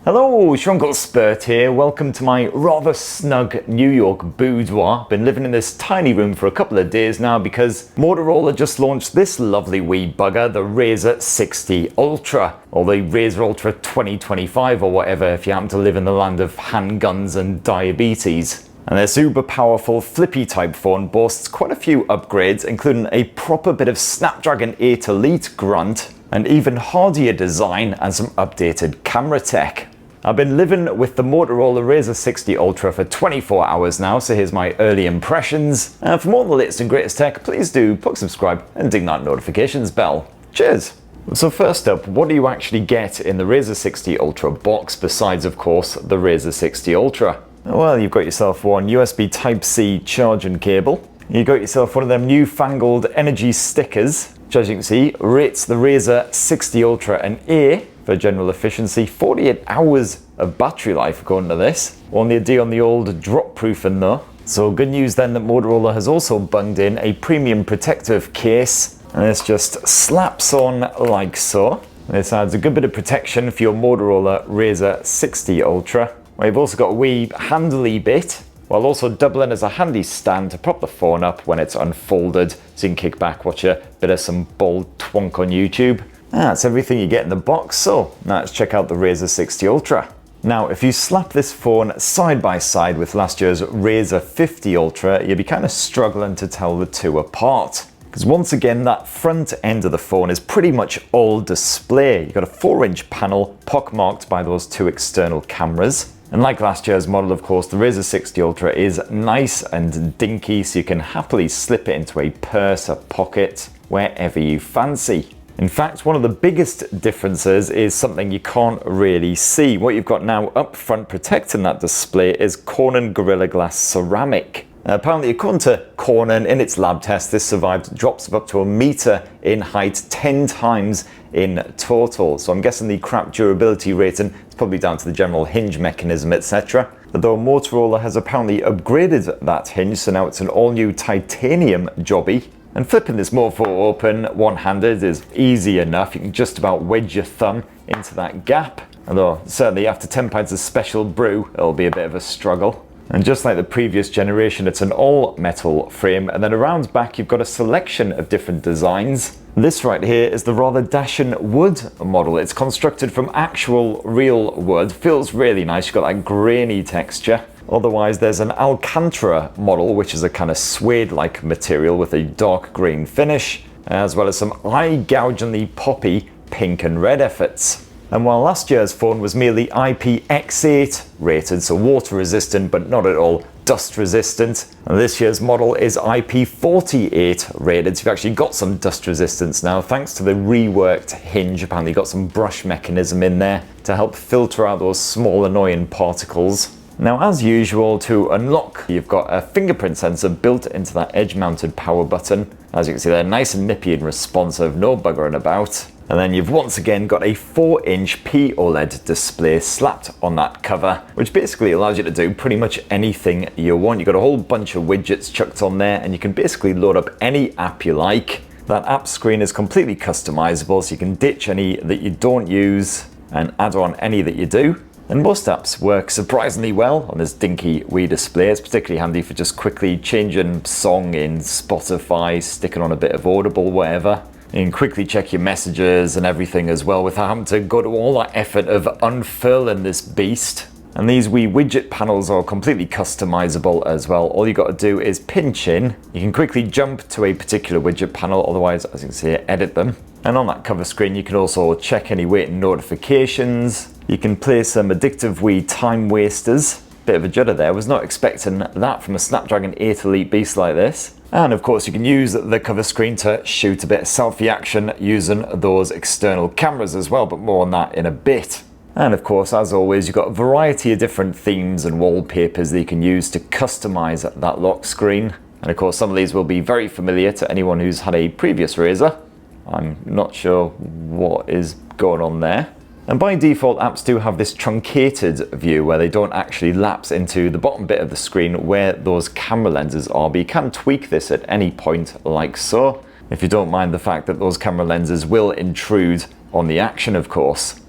Hello, Shrunkle Spurt here. Welcome to my rather snug New York boudoir. Been living in this tiny room for a couple of days now because Motorola just launched this lovely wee bugger, the RAZR 60 Ultra, or the RAZR Ultra 2025 or whatever if you happen to live in the land of handguns and diabetes. And this uber powerful flippy type phone boasts quite a few upgrades, including a proper bit of Snapdragon 8 Elite grunt, and even hardier design and some updated camera tech. I've been living with the Motorola RAZR 60 Ultra for 24 hours now, so here's my early impressions. And for more on the latest and greatest tech, please do subscribe and ding that notifications bell. Cheers! So first up, what do you actually get in the RAZR 60 Ultra box besides, of course, the RAZR 60 Ultra? Well, you've got yourself one USB Type-C charging cable. You got yourself one of them newfangled energy stickers, which as you can see rates the RAZR 60 Ultra an A for general efficiency, 48 hours of battery life according to this. Only a D on the old drop proofing though. So good news then that Motorola has also bunged in a premium protective case, and this just slaps on like so. This adds a good bit of protection for your Motorola RAZR 60 Ultra. We've also got a wee handly bit, while also doubling as a handy stand to prop the phone up when it's unfolded, so you can kick back, watch a bit of some bold twunk on YouTube. That's everything you get in the box, so now let's check out the RAZR 60 Ultra. Now, if you slap this phone side by side with last year's RAZR 50 Ultra, you'll be kind of struggling to tell the two apart. Because once again, that front end of the phone is pretty much all display. You've got a 4-inch panel pockmarked by those two external cameras. And like last year's model, of course, the RAZR 60 Ultra is nice and dinky, so you can happily slip it into a purse or pocket wherever you fancy. In fact, one of the biggest differences is something you can't really see. What you've got now up front protecting that display is Corning Gorilla Glass ceramic. Apparently, according to Corning, in its lab test, this survived drops of up to 1 meter in height 10 times in total. So I'm guessing the crap durability rating is probably down to the general hinge mechanism, etc. Although Motorola has apparently upgraded that hinge, so now it's an all-new titanium jobby. And flipping this mofo open one-handed is easy enough. You can just about wedge your thumb into that gap. Although certainly after 10 pints of special brew, it'll be a bit of a struggle. And just like the previous generation, it's an all-metal frame, and then around back you've got a selection of different designs. This right here is the rather dashing wood model. It's constructed from actual real wood. Feels really nice. You've got that grainy texture. Otherwise, there's an Alcantara model, which is a kind of suede-like material with a dark green finish, as well as some eye-gougingly poppy pink and red efforts. And while last year's phone was merely IPX8 rated, so water resistant but not at all dust resistant, and this year's model is IP48 rated, so you've actually got some dust resistance now thanks to the reworked hinge. Apparently got some brush mechanism in there to help filter out those small annoying particles. Now, as usual, to unlock, you've got a fingerprint sensor built into that edge-mounted power button. As you can see, they're nice and nippy and responsive, no buggering about. And then you've once again got a 4-inch POLED display slapped on that cover, which basically allows you to do pretty much anything you want. You've got a whole bunch of widgets chucked on there, and you can basically load up any app you like. That app screen is completely customizable, so you can ditch any that you don't use and add on any that you do. And most apps work surprisingly well on this dinky wee display. It's particularly handy for just quickly changing song in Spotify, sticking on a bit of Audible, whatever. You can quickly check your messages and everything as well without having to go to all that effort of unfurling this beast. And these wee widget panels are completely customizable as well. All you got to do is pinch in. You can quickly jump to a particular widget panel, otherwise, as you can see, edit them. And on that cover screen, you can also check any waiting notifications. You can play some addictive wee time wasters. Bit of a judder there, was not expecting that from a Snapdragon 8 Elite beast like this. And of course you can use the cover screen to shoot a bit of selfie action using those external cameras as well, but more on that in a bit. And of course, as always, you've got a variety of different themes and wallpapers that you can use to customize that lock screen. And of course, some of these will be very familiar to anyone who's had a previous RAZR. I'm not sure what is going on there. And by default, apps do have this truncated view where they don't actually lapse into the bottom bit of the screen where those camera lenses are, but you can tweak this at any point like so, if you don't mind the fact that those camera lenses will intrude on the action, of course.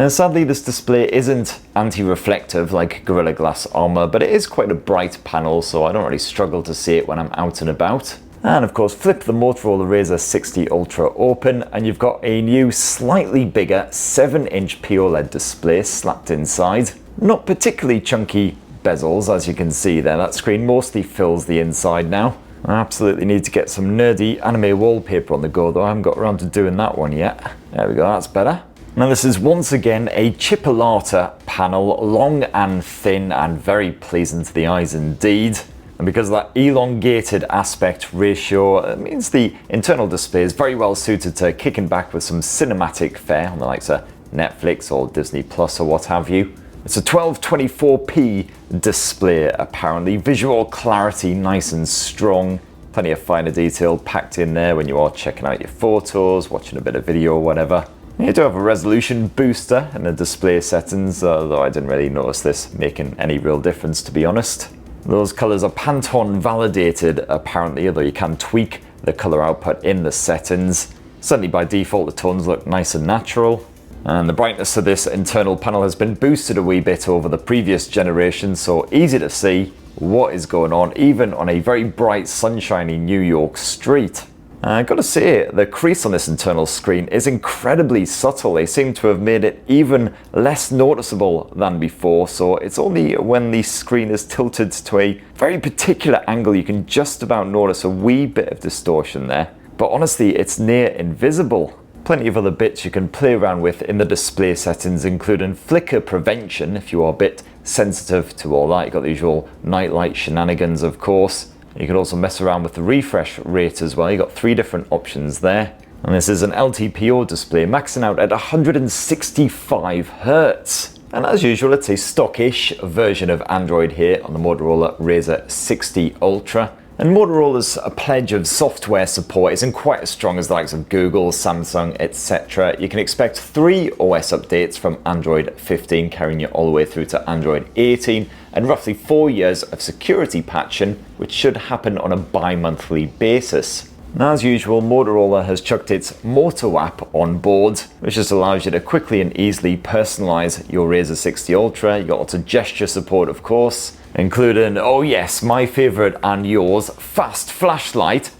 Sadly, this display isn't anti-reflective like Gorilla Glass armor, but it is quite a bright panel, so I don't really struggle to see it when I'm out and about. And of course, flip the Motorola RAZR 60 Ultra open, and you've got a new, slightly bigger 7-inch POLED display slapped inside. Not particularly chunky bezels, as you can see there. That screen mostly fills the inside now. I absolutely need to get some nerdy anime wallpaper on the go, though I haven't got around to doing that one yet. There we go, that's better. Now this is once again a chipolata panel, long and thin and very pleasing to the eyes indeed. And because of that elongated aspect ratio, it means the internal display is very well suited to kicking back with some cinematic fare on the likes of Netflix or Disney Plus or what have you. It's a 1224p display apparently, visual clarity nice and strong, plenty of finer detail packed in there when you are checking out your photos, watching a bit of video or whatever. You do have a resolution booster in the display settings, though I didn't really notice this making any real difference, to be honest. Those colours are Pantone validated apparently, although you can tweak the colour output in the settings. Certainly by default the tones look nice and natural. And the brightness of this internal panel has been boosted a wee bit over the previous generation, so easy to see what is going on even on a very bright sunshiny New York street. I've got to say, the crease on this internal screen is incredibly subtle. They seem to have made it even less noticeable than before, so it's only when the screen is tilted to a very particular angle you can just about notice a wee bit of distortion there. But honestly, it's near invisible. Plenty of other bits you can play around with in the display settings, including flicker prevention if you are a bit sensitive to all that. You've got the usual nightlight shenanigans, of course. You can also mess around with the refresh rate as well. You've got 3 different options there. And this is an LTPO display, maxing out at 165 Hz. And as usual, it's a stockish version of Android here on the Motorola RAZR 60 Ultra. And Motorola's pledge of software support isn't quite as strong as the likes of Google, Samsung, etc. You can expect 3 OS updates from Android 15 carrying you all the way through to Android 18, and roughly 4 years of security patching, which should happen on a bi-monthly basis. Now, as usual, Motorola has chucked its Moto app on board, which just allows you to quickly and easily personalize your RAZR 60 Ultra. You've got lots of gesture support, of course, including, oh yes, my favorite and yours, fast flashlight.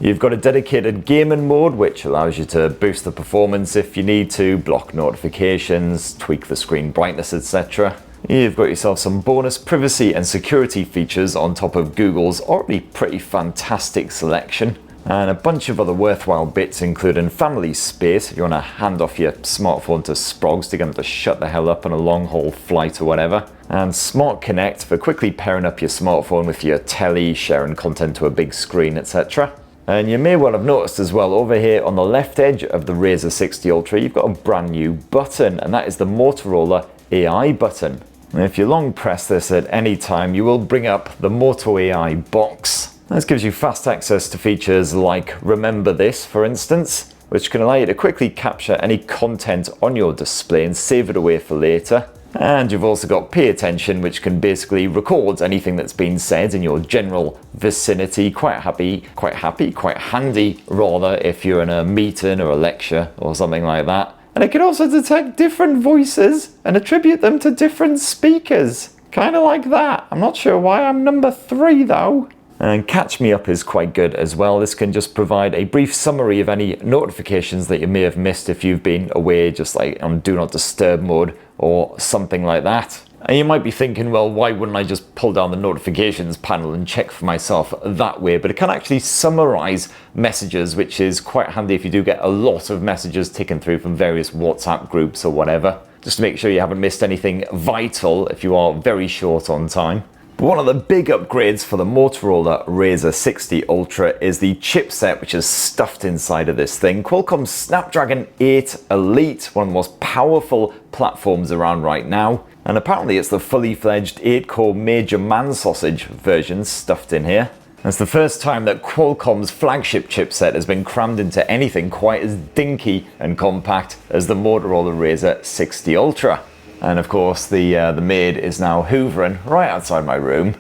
You've got a dedicated gaming mode, which allows you to boost the performance if you need to, block notifications, tweak the screen brightness, etc. You've got yourself some bonus privacy and security features on top of Google's already pretty fantastic selection. And a bunch of other worthwhile bits, including family space if you want to hand off your smartphone to Sprogs to get them to shut the hell up on a long haul flight or whatever. And Smart Connect for quickly pairing up your smartphone with your telly, sharing content to a big screen, etc. And you may well have noticed as well, over here on the left edge of the RAZR 60 Ultra, you've got a brand new button, and that is the Motorola AI button. And if you long press this at any time, you will bring up the Moto AI box. This gives you fast access to features like Remember This, for instance, which can allow you to quickly capture any content on your display and save it away for later. And you've also got Pay Attention, which can basically record anything that's been said in your general vicinity. Quite handy rather, if you're in a meeting or a lecture or something like that. And it can also detect different voices and attribute them to different speakers. Kind of like that. I'm not sure why I'm number 3 though. And Catch Me Up is quite good as well. This can just provide a brief summary of any notifications that you may have missed if you've been away, just like on Do Not Disturb mode or something like that. And you might be thinking, well, why wouldn't I just pull down the notifications panel and check for myself that way? But it can actually summarize messages, which is quite handy if you do get a lot of messages ticking through from various WhatsApp groups or whatever, just to make sure you haven't missed anything vital if you are very short on time. But one of the big upgrades for the Motorola RAZR 60 Ultra is the chipset, which is stuffed inside of this thing. Qualcomm's Snapdragon 8 Elite, one of the most powerful platforms around right now. And apparently it's the fully fledged 8-core major man sausage version stuffed in here. It's the first time that Qualcomm's flagship chipset has been crammed into anything quite as dinky and compact as the Motorola RAZR 60 Ultra. And of course the maid is now hoovering right outside my room.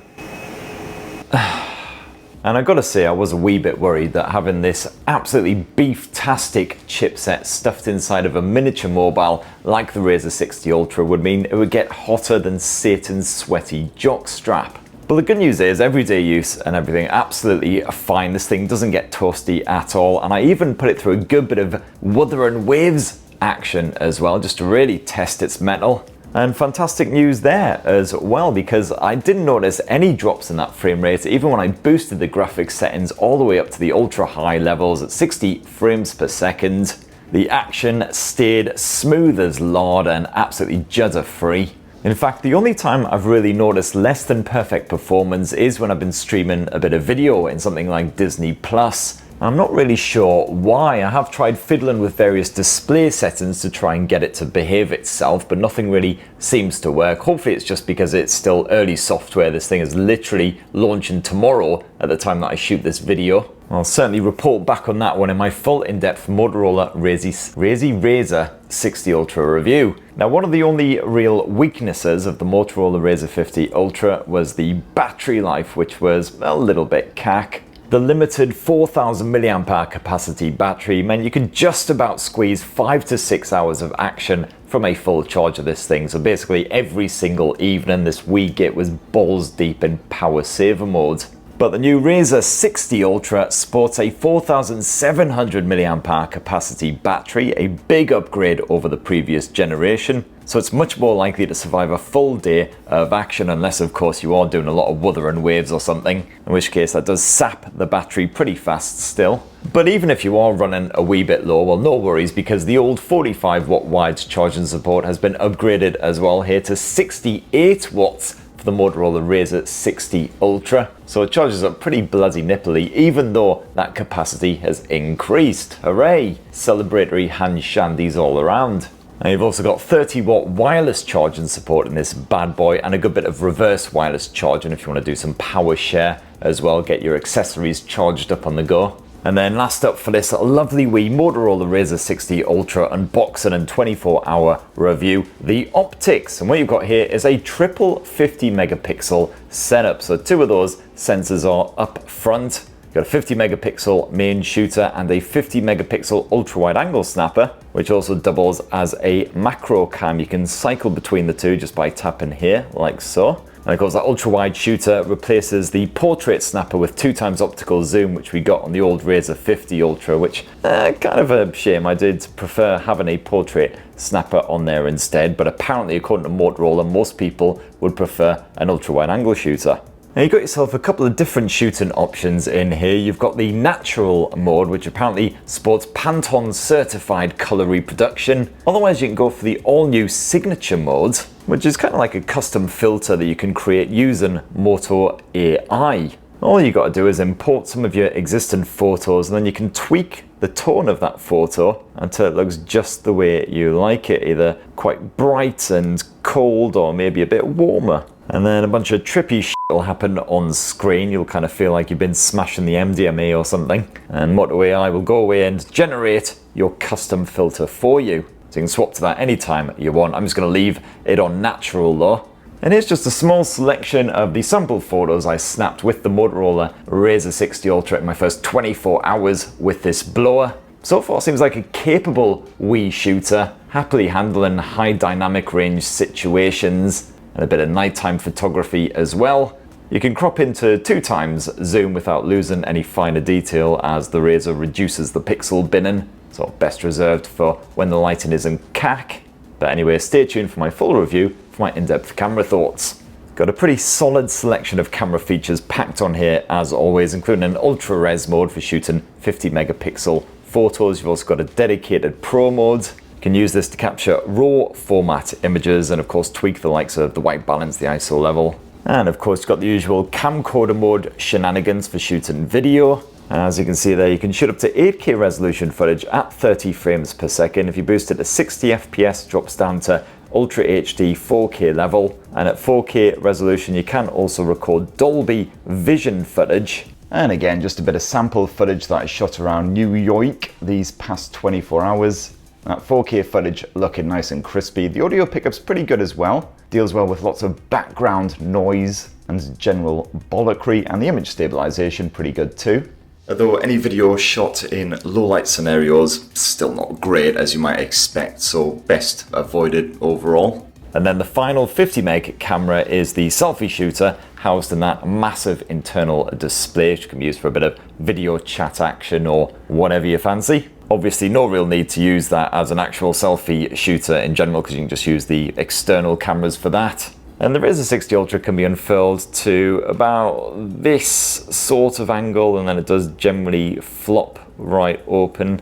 And I gotta say, I was a wee bit worried that having this absolutely beef-tastic chipset stuffed inside of a miniature mobile like the RAZR 60 Ultra would mean it would get hotter than Satan's sweaty jockstrap. But the good news is, everyday use and everything absolutely fine. This thing doesn't get toasty at all, and I even put it through a good bit of Wuthering Waves action as well, just to really test its mettle. And fantastic news there as well, because I didn't notice any drops in that frame rate even when I boosted the graphics settings all the way up to the ultra high levels at 60 frames per second. The action stayed smooth as lard and absolutely judder free. In fact, the only time I've really noticed less than perfect performance is when I've been streaming a bit of video in something like Disney Plus. I'm not really sure why. I have tried fiddling with various display settings to try and get it to behave itself, but nothing really seems to work. Hopefully it's just because it's still early software. This thing is literally launching tomorrow at the time that I shoot this video. I'll certainly report back on that one in my full in-depth Motorola RAZR 60 Ultra review. Now, one of the only real weaknesses of the Motorola RAZR 50 Ultra was the battery life, which was a little bit cack. The limited 4,000 mAh capacity battery meant you could just about squeeze 5 to 6 hours of action from a full charge of this thing. So basically every single evening this wee git was balls deep in power saver mode. But the new RAZR 60 Ultra sports a 4,700 mAh capacity battery, a big upgrade over the previous generation. So it's much more likely to survive a full day of action, unless of course you are doing a lot of Wuthering Waves or something, in which case that does sap the battery pretty fast still. But even if you are running a wee bit low, well, no worries, because the old 45 watt wide charging support has been upgraded as well here to 68 watts for the Motorola RAZR 60 Ultra. So it charges up pretty bloody nipply, even though that capacity has increased. Hooray! Celebratory hand shandies all around. Now you've also got 30 watt wireless charging support in this bad boy, and a good bit of reverse wireless charging if you want to do some power share as well, get your accessories charged up on the go. And then last up for this lovely wee Motorola RAZR 60 Ultra unboxing and 24-hour review, the optics. And what you've got here is a triple 50 megapixel setup. So two of those sensors are up front. You've got a 50 megapixel main shooter and a 50 megapixel ultra wide angle snapper, which also doubles as a macro cam. You can cycle between the two just by tapping here, like so. And of course that ultra wide shooter replaces the portrait snapper with 2x optical zoom, which we got on the old RAZR 50 Ultra, which kind of a shame. I did prefer having a portrait snapper on there instead, but apparently according to Motorola, most people would prefer an ultra wide angle shooter. Now you've got yourself a couple of different shooting options in here. You've got the natural mode, which apparently sports Pantone certified color reproduction. Otherwise you can go for the all new signature mode, which is kind of like a custom filter that you can create using Moto AI. All you got to do is import some of your existing photos, and then you can tweak the tone of that photo until it looks just the way you like it, either quite bright and cold or maybe a bit warmer. And then a bunch of trippy shit will happen on screen. You'll kind of feel like you've been smashing the MDMA or something. And Moto AI will go away and generate your custom filter for you. So you can swap to that anytime you want. I'm just going to leave it on natural though. And here's just a small selection of the sample photos I snapped with the Motorola RAZR 60 Ultra in my first 24 hours with this blower. So far seems like a capable wee shooter, happily handling high dynamic range situations and a bit of nighttime photography as well. You can crop into 2x zoom without losing any finer detail, as the RAZR reduces the pixel binning, so best reserved for when the lighting isn't cack. But anyway, stay tuned for my full review for my in-depth camera thoughts. Got a pretty solid selection of camera features packed on here as always, including an ultra res mode for shooting 50 megapixel photos. You've also got a dedicated pro mode. You can use this to capture raw format images and of course tweak the likes of the white balance, the ISO level. And of course you've got the usual camcorder mode shenanigans for shooting video. As you can see there, you can shoot up to 8K resolution footage at 30 frames per second. If you boost it to 60 FPS, drops down to Ultra HD 4K level. And at 4K resolution, you can also record Dolby Vision footage. And again, just a bit of sample footage that I shot around New York these past 24 hours. That 4K footage looking nice and crispy. The audio pickup's pretty good as well. Deals well with lots of background noise. and general bollockry, and the image stabilization pretty good too. Although any video shot in low light scenarios, still not great as you might expect, so best avoided overall. And then the final 50 meg camera is the selfie shooter, housed in that massive internal display, which can be used for a bit of video chat action or whatever you fancy. Obviously no real need to use that as an actual selfie shooter in general, because you can just use the external cameras for that. And the RAZR 60 Ultra can be unfurled to about this sort of angle, and then it does generally flop right open.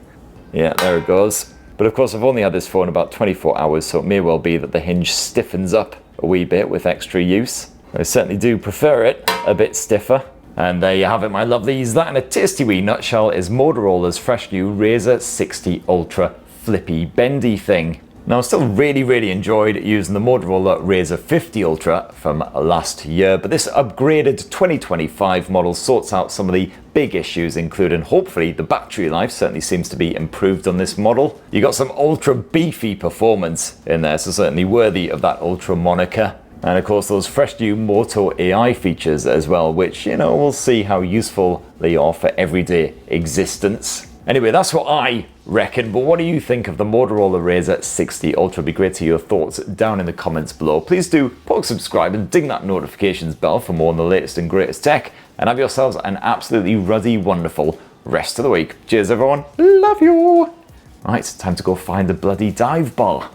Yeah, there it goes. But of course I've only had this phone about 24 hours, so it may well be that the hinge stiffens up a wee bit with extra use. I certainly do prefer it a bit stiffer. And there you have it, my lovelies. That in a tasty wee nutshell is Motorola's fresh new RAZR 60 Ultra flippy bendy thing. Now I still really enjoyed using the Motorola RAZR 50 Ultra from last year, but this upgraded 2025 model sorts out some of the big issues, including hopefully the battery life certainly seems to be improved on this model. You got some ultra beefy performance in there, so certainly worthy of that ultra moniker. And of course those fresh new Moto AI features as well, which, you know, we'll see how useful they are for everyday existence. Anyway, that's what I reckon, but what do you think of the Motorola RAZR 60 Ultra? It'd be great to hear your thoughts down in the comments below. Please do poke subscribe and ding that notifications bell for more on the latest and greatest tech, and have yourselves an absolutely ruddy, wonderful rest of the week. Cheers everyone, love you! Right, time to go find the bloody dive bar.